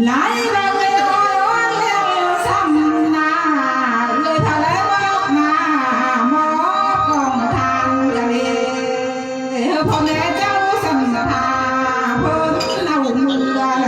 หลายบางเลยร้อนเลี้ยงซ้ำหน้าเลยทะเลบอกมาหมอกองทานกะเลพ่อแม่เจ้าสัมภาเพิ่นเอามือละล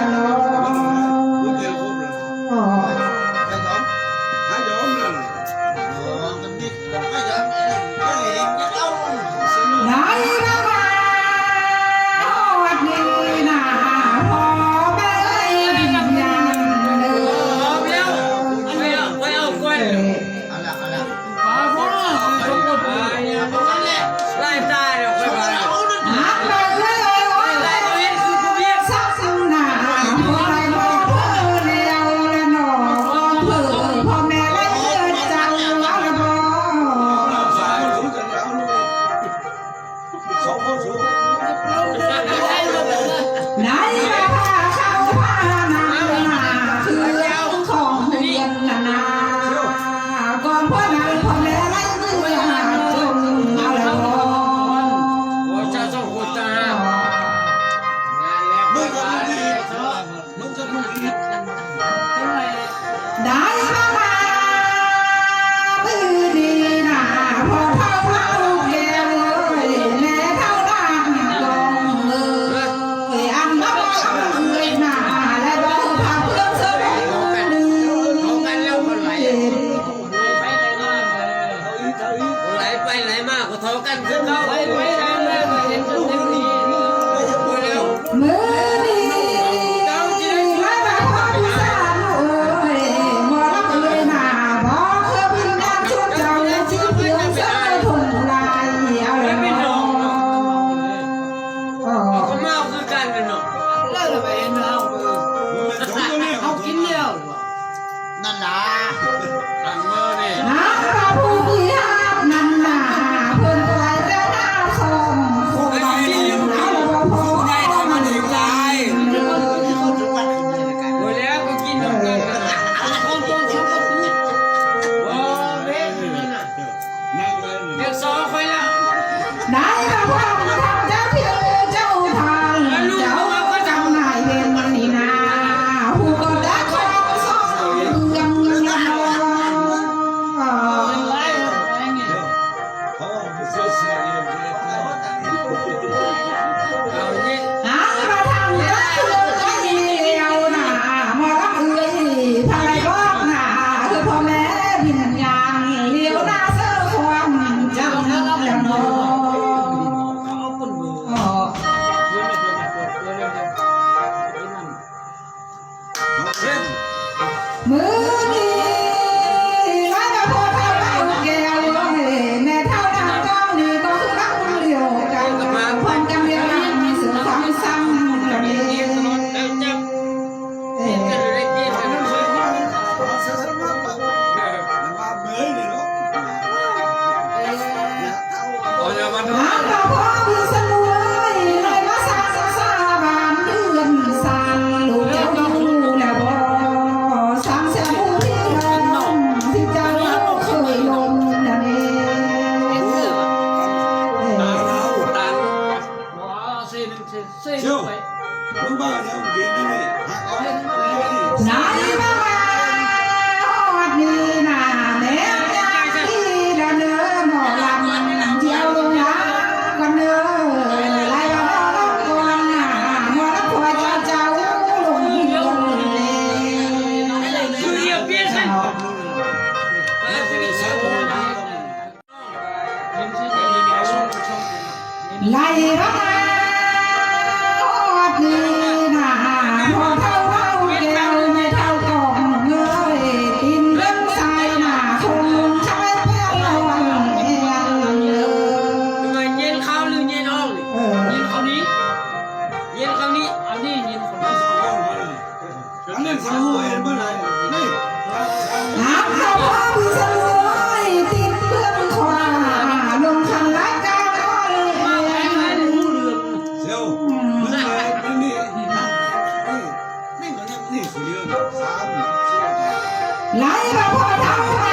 ว่าพอทำไป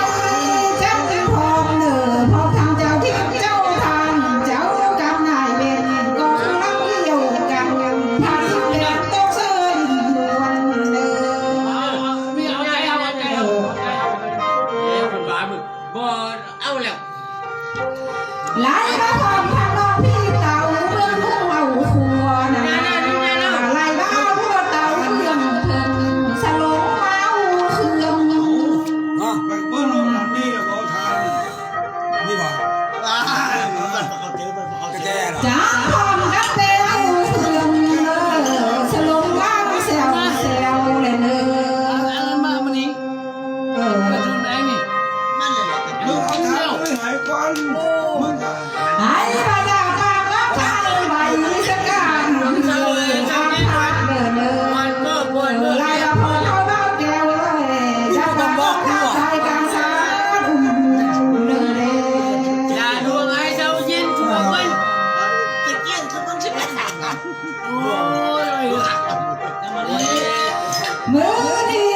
จับเป็นพร้อมเด้อพอทำเจ้าที่เจ้าทางเจ้ากับนายเวรก็คือรักที่อยู่กันทำเด็กต้องเชิญดวนเด้อ มีเอาใจคนบ้ามึงบ่เอาแล้ว หลายมาพร้อมทางน้องพี่เต่าเมืองทุ่งเอาครัวนะหลายบ้าวัวเต่าเครื่องเพิ่งสลงเมาเครื่อง ไปเบิ้ลลงทำนี่กับเขาทานนี่ป่ะกระแจเหรอ จ้าพร้อมกับเต้าเครื่องสลงเมาเซลเลยเนอ มามันนี่มาตรงไหนนี่ มึงเอาทานไปหายควันมึง ไอ้บาดาบางรับทานใบสกัดเลยทางพักเดินเลยไล่ละพอเขาเมาแก้วเลยจะบอกข้าวใส่กลางสารเลยเลย อย่าดวงไอ้เจ้าเย็นถูกไหมโอ้ย มือนี้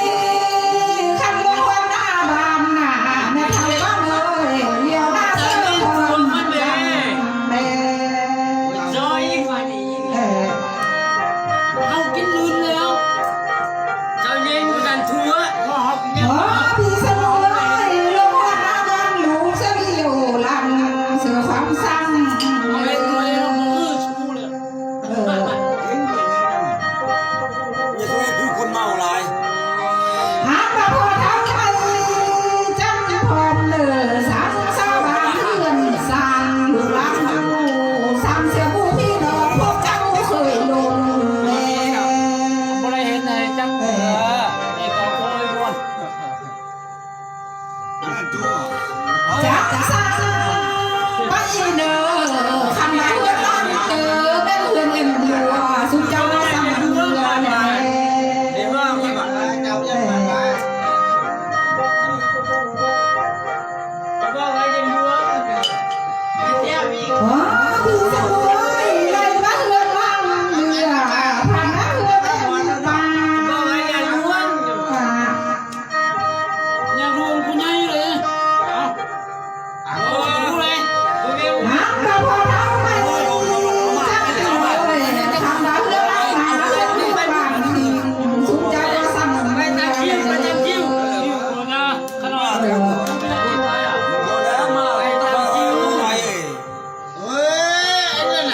ขันลงวันหน้าบานหน้าในทางบ้านเลยเลี้ยวหน้าเส้นคนเด้ จอยกว่านี้เอากินลืนแล้วเจ้าเย็นกันทั่วหอบ ข เนี่ย อพี่สมุยลงวันหน้าบ้านลูกเสียอยู่ลำเสือความสั่ง เอาเล่นตัวเองเรามือชูเลย อย่าช่วยคือคนเมาหลาย หากมาพอทำไทยจำพร้อมเนื้อสามสาวบ้านเพื่อนสร้างลูกหลานดูสามเสียผู้พี่น้องพวกเจ้าเคยลงแล้ว บ่ได้เห็นไหนจังนี่ก็โอ้ยม่วน นั่นตัว จักสาไปเนอขันมาเพื่อนล้านเจอเป็นเพื่อนเอ็มดัวสุดเจ้ามาสั่งเรือแน่ เดี๋ยวว่าไปบ่ก็ไว้ยังอยู่ว่าเดี๋ยวอีก ว้าพี่สมุยเลยมาเพื่อนล้านเรือผ่านมาเพื่อนเอ็มบ้า ก็ไว้ยังอยู่ว่ายังรวมคุณยายเลยเอาโอ้ดูเลยดูเร็ว หากมาพอทำไม่จักเลยทำมาเพื่อนล้านมาเพื่อนที่บ้านที่สุดเจ้ามาสั่ง ไป เรือ ตะคิวไปตะคิวอยู่นะขนาด เอาแล้วมาไปตามคิวไป เฮ้ย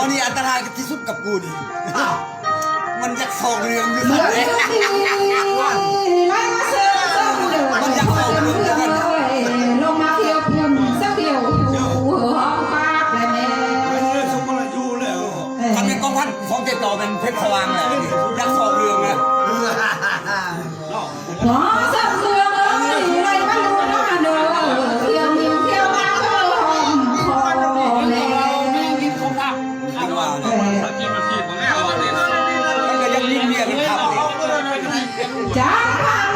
อนี่อันตรายที่สุดกับกูดิมันจะส่งเรื่องอยู่ เมื่ สั อก เลย ที่ไล่มาเสือเดินลงมาเที่ยวพุ่นเที่ยวหัวปากเลยแม่ มันเลยสมบูรณ์อยู่แล้ว ทำเป็นกองพันของเจ็ดต่อเป็นเพชรสว่างเลยยักษ์ส่งเรื่องนะ หมอสักเสือเลยไล่มาดูน้าเด้อเที่ยวเที่ยวมาเพื่อหอมคอแม่ ไม่กินของผัก จังหวะ เอ เนี่ย อ กินมาพี่ผมไม่เอาเลย มันก็ยังมีเมียเป็นขับเลย จ้าพัง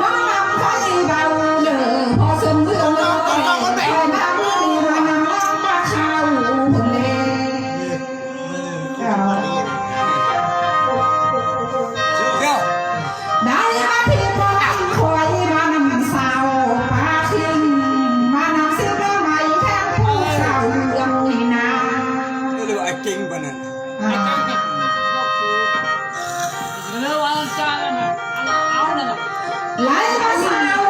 บ้านไฟเบาเด้อพอสมเรื่องเลยแต่น้ำดีมานำล้างมาข้าวคนเล่เจ้า เดี๋ยว ได้มาที่ปอนคอยมานำสาวปาทิ้งมานำเสื้อใหม่แค่ผู้สาวเรื่องนี่นา เรียกว่าไอ้จริงปะเนี่ย เรื่องวันจันทร์นะเอาเลยนะ ไหลมาสาว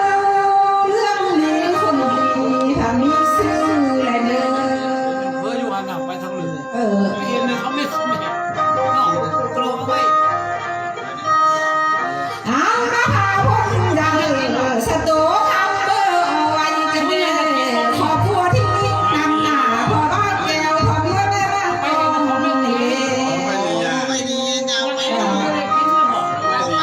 เรื่องนี้คนดีถ้ามีซื้อและเด้อ เพื่ออยู่ห่างไปทางเหนือ เออ เห็นเลยเขาไม่เขาไม่เห็นก็กลัวไว้ เอามาพาพ้นดังสตูคำเบอร์ไว้กันเด้อขอบครัวที่นำหน้าพอบ้านแก้วขอบเมื่อแม่บ้านไปกันของนี่ ไม่ดีนะ ไม่ ไม่ ได้ ดี ไม่ได้กินมาบอก เอาไป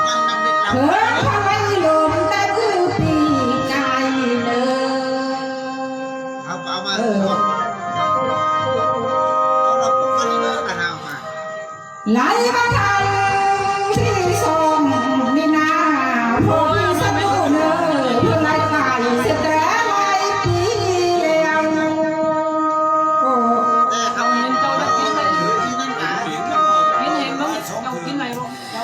มันนำไปทำ เพิ่นพาไปลมแต่คือปีกายเด้อ เอามาเอาเราพูดกันเรื่องอะไรมา ไหลมาทางที่ทรงนี่นาพวกที่สนุกเนอเพื่อไล่ไก่เสียแต่ไล่ปีแล้วโอ้ แต่เขาเห็นเจ้าจะกินอะไรอยู่ที่นั่นนะ กินเห็นมั้งเรากินอะไรบ้างเรา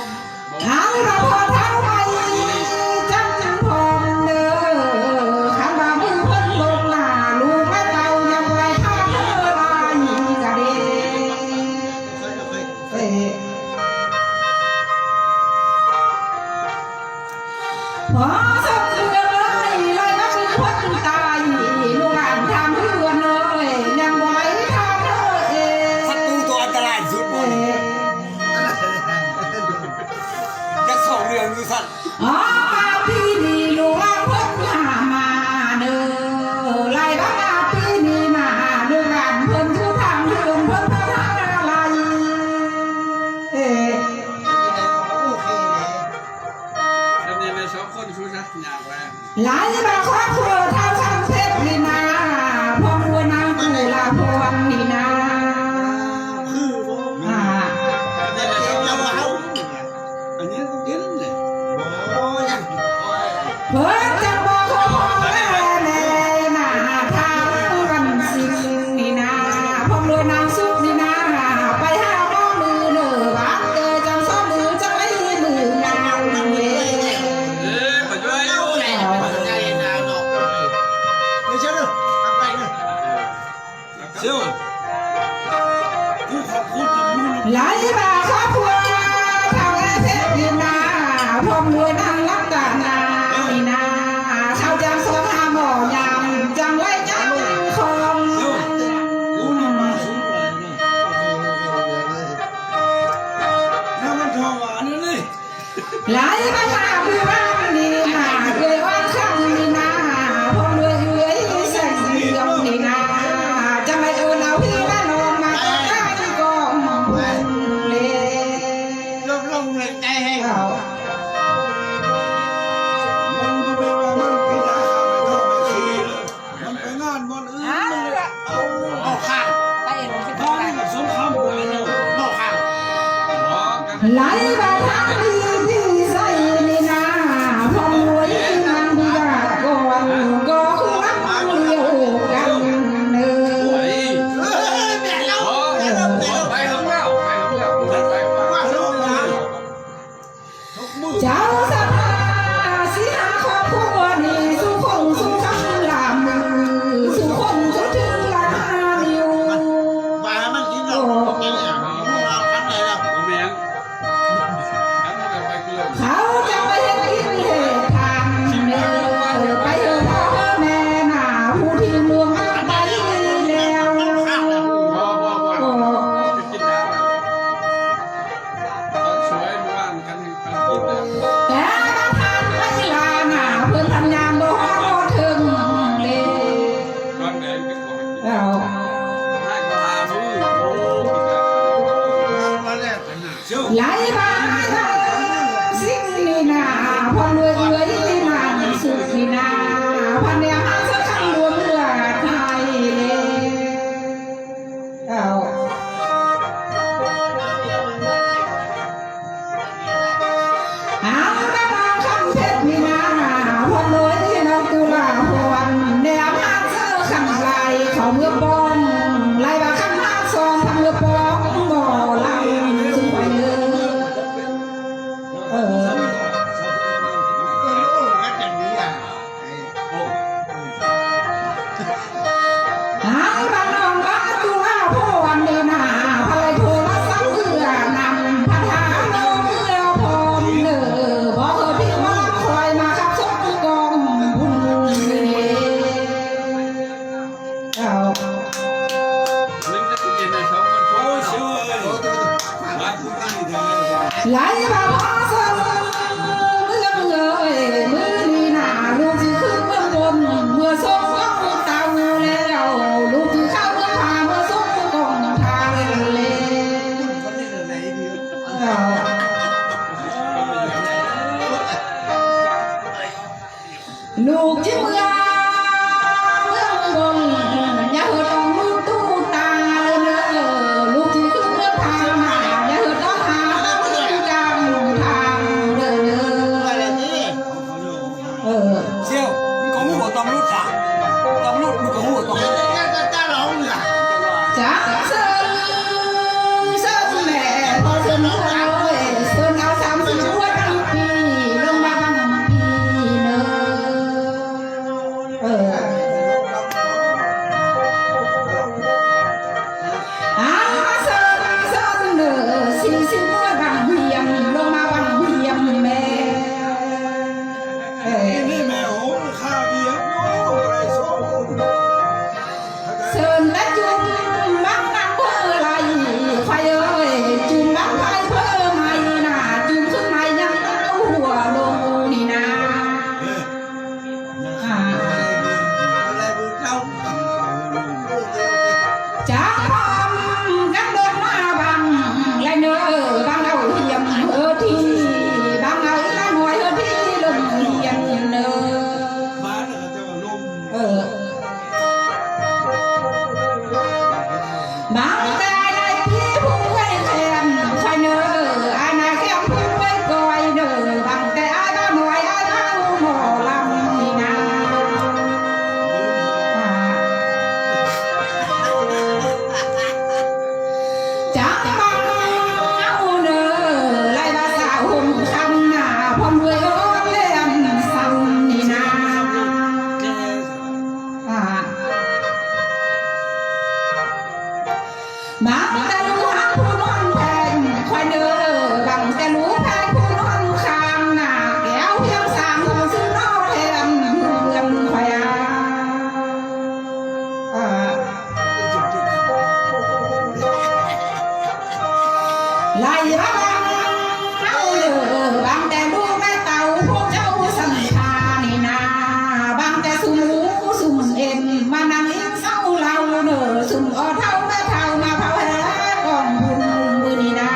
ทางเราพอทางไปจังพรเด้อขันบามือเพิ่นลงหน้าลูกแม่เต่ายังไรข้าเธอลายกะเด้ เคย เอ้ยพอสักเดือนเลยไล่มาคือคนตายลูกหลานทำเพื่อนเลยยังไหวทำเธอเอง ศัตรูตัวอันตรายสุด เอ้ย ยักษ์ส่งเรื่องอยู่สัตว์ อ๋อมาพี่นี่ลูกหลานเพิ่นหามาเด้อไล่บ้ามาพี่นี่มาลูกหลานเพิ่นคือทางเพื่อนเพิ่นทำอะไรเอ้ย โอเคเลย ดำเนินไปสองคนชูชักอยากแล้ว หลายบางครอบครัวเท่าสังเพชรนี่นาพองวัวนางกุลาพวงนี่นา คือโ อ่า เด็กเจ้าว้าว อันนี้ต้องกินเลย โอ้ย เพิ่นจะบอกขอแม่แม่นาทางกันสิ่งนี่นาพองวัวนางสุขนี่นาไปหาหมอมือเด้อบ้านเจอจังซ้อมือจังไว้มืองามเลย มาช่วย เอา ดู แห แล ละใจนาวเนาะไม่ใช่หรอทำไปเลย เชี่ยว กูขอบคุณนะมึง หลายบางครอบครัวเท่าเพชรนี่นาพองวัวนางรักตานานี่นาเขาจังสอนหาหมอยามจังไว้จังคง กูนี่มาสูงเลยนะน้ำมันทองหวานนี่ หลายมาหาผู้บ้านนี่นาเคยว่าครั้งนี่นาพงด้วยเอ้ยแสงเสียงนี่นาจะไม่เออเราพี่แม่นอนมาตั้งที่กองเพิ่นเลย ลงเลยใจให้ เอา มันก็เป็นว่ามันกินยาฆ่าไม่ท้องไม่ขี้เลยมันไปงานวันอื่นมันเลยเอา ข้าง ท้องนี่สงครามไปเนาะ นอกข้าง หลายมาทางดีที่ใส่นี่นาพงด้วยนางบุญก่อนก็คือรักเลี้ยวกันเนื้อ แม่เราแม่เรา ไปข้างแล้วไปข้างแล้วไป ว่าลงนะ ทุกมือ เจ้าสักสิหาครอบครัวนี่สุขงสุขังลามือสุขงสุถึงลานิว ว่ามันกินเรากินอย่างเราทำอะไรเรา ผมเองกันไปเกลือ ข ไหลมาสิ่งนี้นาพอรวยรวยนาสุขนี่นาพันเนี่ยมาสักครั้งรวมเรือไทยเอาเอาน้ำคำเพชรนี่นาพอรวยน้องตุลาพรเนี่ยมาเจอคำไรเขาเมื่อปองไรว่าคำมาซองทำเมื่อปองบ่ลำสุดไปเลยหาบ้านน้องรักตุลาพรนี่นาพลายโทรศัพท์เพื่อนำพัฒนาน้องเพื่อพร้อมเด้อบอกเธอพี่ว่าคอยมาขับชกกองบุญนี่เอา มันก็จะเป็นเขาคนโอ้ยช่วย ไหลมาพอสมเมื่อเงยมือนี่นาลูกที่ขึ้นเบื้องบนเมื่อส่งก็เตาแล้วลูกที่เข้าเมื่อพาเมื่อส่งกองทางเลยลูกที่เมื่อบนอย่าเหิดต้องลูกตู้ตาเนื้อลูกที่ขึ้นเมื่อพามาอย่าเหิดต้องหาต้องกำทางเด้อเชี่ยวมึงก็หัวตอมรุดอ่ะตอมรุดมึงก็หัวตอมรุด จ้าเซินแม่พอเซินเลยเซินเอา30หัวตั้งปีลงมาตั้งปีเนอะเซินเนอะ40หัวตั้งเพียงลงมาตั้งเพียงแม่นี่แม่โหข้าเบียร์โอ้ไรโซ่ เซินและจุ่มบังนักเพื่ออะไรไฟเอ้ยจุ่มบังไฟเพื่อไม่น่าจุ่มขึ้นมายังเอาหัวลงนี่นะ อะไรบุญเข้า จ้าพร้อมกันเดินมาบังและเนื้อบังเอาเทียมที่บังเอาละหน่วยที่ลงเทียมเนื้อ บ้านเขาจะมาลม บางแต่ในพี่ผู้ไว้แทนใครเนื้ออันไหนแค่ผู้ไว้ก่อยเนื้อบางแต่อันก็หน่วยอันก็หมอลำนี่นะจังบังเอาเนื้อไล่ภาษาหุ่นคำหน้าพร้อมด้วยโอ้เล่นซ้ำนี่นะบางแต่รู้หักผู้นอนแพงคอยเนื้อบางแต่รู้แพงผู้นอนคางหน้าแก้วเพียงสามคนซึ่งนอแทนเพื่อนคอยไล่บ้างเอาเนื้อบางแต่รู้แม่เต่าพวกเจ้าสัมภานี่นาบางแต่สุ่มหูสุ่มเอ็มมานั่งเลี้ยงเศร้าเราเนื้อสุ่มเท่าแม่เท่ามาเผาแห่กองบุญมือนี่นา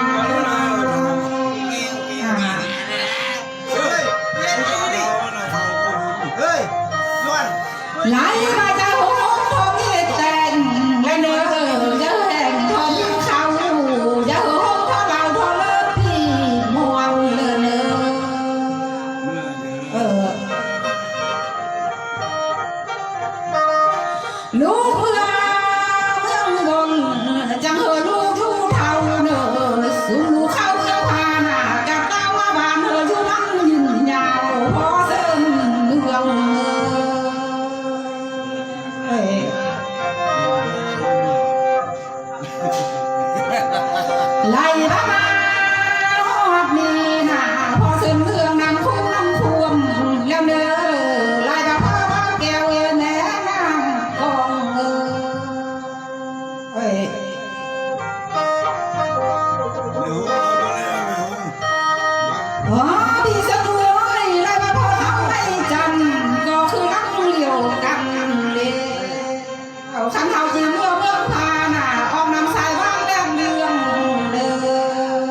เฮ้ยล้วน ไหลมาจากหัวทองเล็ดแตงและเนื้อจะแห่งทองเขาจะหัวทองเราทองเลิศพี่มวงเนื้อลูกเมืองบนจังเหอลูกทูเท่าเนื้อสูงลูกเข้าเมืองพานากับตาว่าบานเหอชูมันยืนยาวพอเส้นเมืองไล่บ้ามาฮอดนี่นาพอเส้นเมืองนำคุ้มนำท่วมแล้วเนื้อไล่บ้าพ่อบ้าแก้วเอ็นแหน่นางกองพี่สะดุ้ยไล่บ้าพ่อทำไม่จันก็คือรักเลี้ยวกันเลยเอาขันเท้าจีเมืองพานาออกนำสายบ้างแดงเรืองเด้อ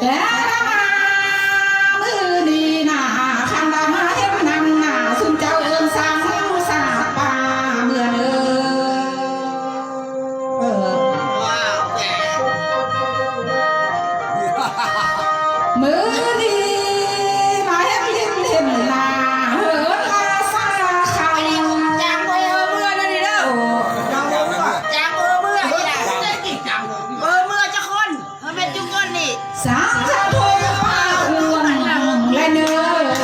แต่มือดีน่ะคันว่ามาเฮ็ดนำน่ะสุนเจ้าเอิ้นสร้างสาป่าเมื่อเด้อ ว้าวแก มือดีมาเฮ็ดลิ้นเห็นหน้าเหินลาซาเขา จางเบอร์เมื่อนั่นนี่เด้อ จังเลย จางเบอร์เมื่อนี่แหละ ได้กี่จังเลย เบอร์เมื่อจะคนมันเป็นจุกคนนี่ สามชาโทว่าอ้วนและเนื้อส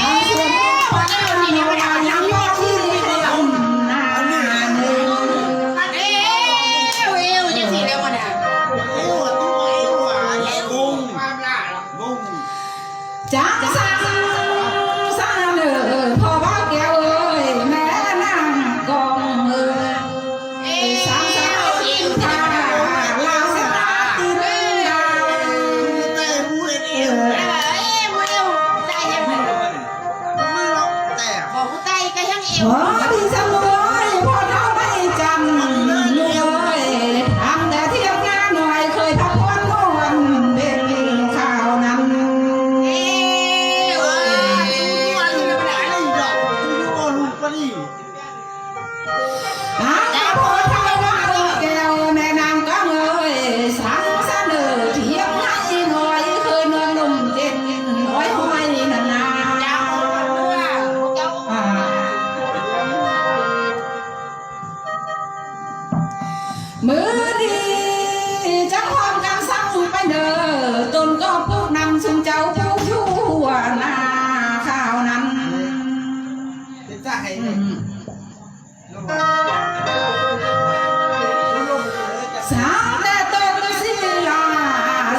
ามส่วนว่ายังยอดที่อุ่นหน้าเนื้อ เอ้ยจะสีแล้วมันอ่ะ ไอ้หัวตัวไอ้หัวไอ้บุ้ง ความล่า บุ้ง จ้าสามสามเนื้อพอว่าแก้วเอ้ยแม่นางกองเอ้ย เอ้ย สามสาวกินข้าวลาวสตาตีเรื่องดาว เตะมือเอว มือใจยังไง มือเราแต่ บอกกูใจก็ยังเอ พ ว อดีสมวยพอเท่าไม่จำลูกเอ้ยทำแต่เที่ยวงานหน่อยเคยพักวันนอนเป็นข้าวนั้น เอ้ย วันนี้มันอะไรดอกดูบอลลูกปะนี่ น้ำพอเท่าว่าแก้วแม่นางก็เอ้ยสั่งเสนอเที่ยวให้หน่อยเคยนอนนุ่มเจ็ดน้อยห้อยนาน เจ้าเมื่อเจ้า ๆมือดีจังพร้อมกันสั่งไปเด้อตนก็พูดนำสุนเจ้าผู้ชั่วหน้าข้าวนั้น เป็นใจ สามแต่ตนศิลา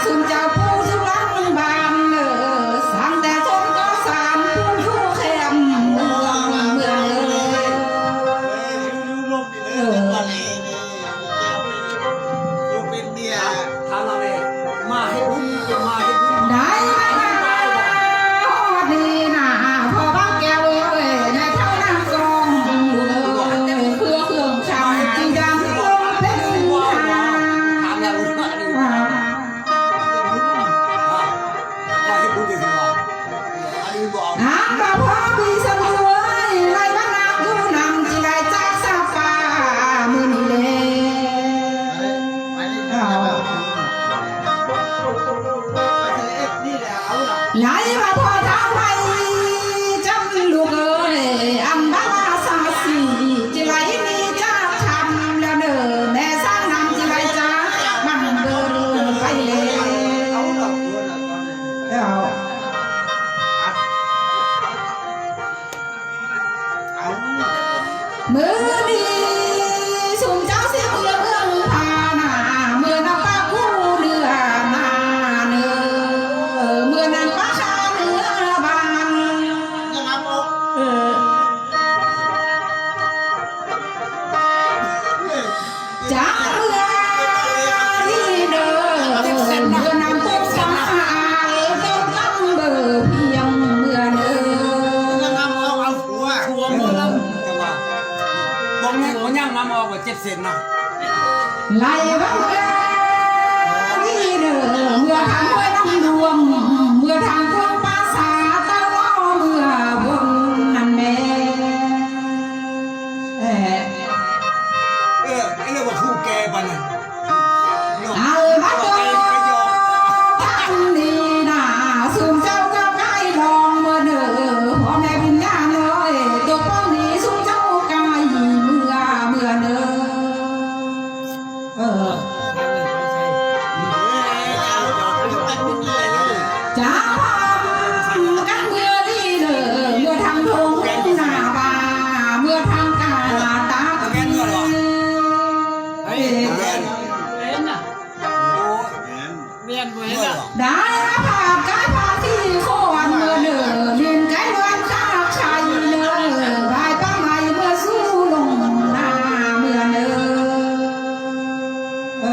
สุนเจ้าผู้ชั่วรักบานเด้อสั่งแต่ชนก็สามผู้ชั่วเข้มเมืองเลย ลมดีเลยบอลเลยดูเป็นเมีย ทำอะไรมาให้บุญมาให้บุญ ได้ดีนะพอบ้าแก้วเอ้ยในเท่านั้นกองเลยเพื่อเครื่องชำจึงดำลงเป็น ทำอะไรบุญมาดิมาให้บุญดีกว่าอันนี้บอก น้ำก็พอมีสมุยไล่บ้านนาผู้นำที่ได้จากซาฟ้ามือนี้เลย อันนี้แบบนี่แหละเอาล่ะ ไหลมาพอทำไมจำลูกเอ้ยอันบ้าสาสีจิไหลมีจ้าทำแล้วเด้อแม่สร้างนำจิไหลจ้ามันเดินไปเลย เอาดอกบัวละตอนนี้ เดี๋ยว เอา มือดีสุ่มเจ้าเสียเมืองพาหนาเมื่อนับป้าคู่เดือนาเนื้อเมื่อนั้นป้าชาเนื้อบาน ยังมาบอก จ้าเมื่อที่เดินเมื่อนำพบสมาต้องตั้งเบอร์เพียงเมื่อเดิ ยัง น มาบอกเอาหัว ชัวร์หมดแล้วจังหวะบอกนี่หัวย่างน้ำออกว่า7 เซนนะ ไล่บ้างที่เดินเมื่อทางห้วยน้ำดวงเมื่อทางพวงภาษาตะล้อเมื่อบนนั่นแม่ไอ้เรื่องว่าคู่แกปันน่ะ เอามาโดทั้งดีน่ะสูงเจ้าก็ใกล้ลองเมื่อเด้อพอแม่วิญญาณเลยตกป้องดีสูงเจ้าใกล้เมื่อเด้อจ้ากันเมื่อดีเด้อเมื่อทางทงหน้าบาเมื่อทางกาตา แกเงื่อนหรอเฮ้ยแกน เล่นอ่ะ โอ้ เรียนเว้ เงื่ น อน อ่ะ หรอ ได้ภาพกายภาพที่โคนเมื่อเด้อเรียนไกลวันข้าชัยเด้อรายป้าใหม่เมื่อสู้ลงหน้าเมื่อเด้อ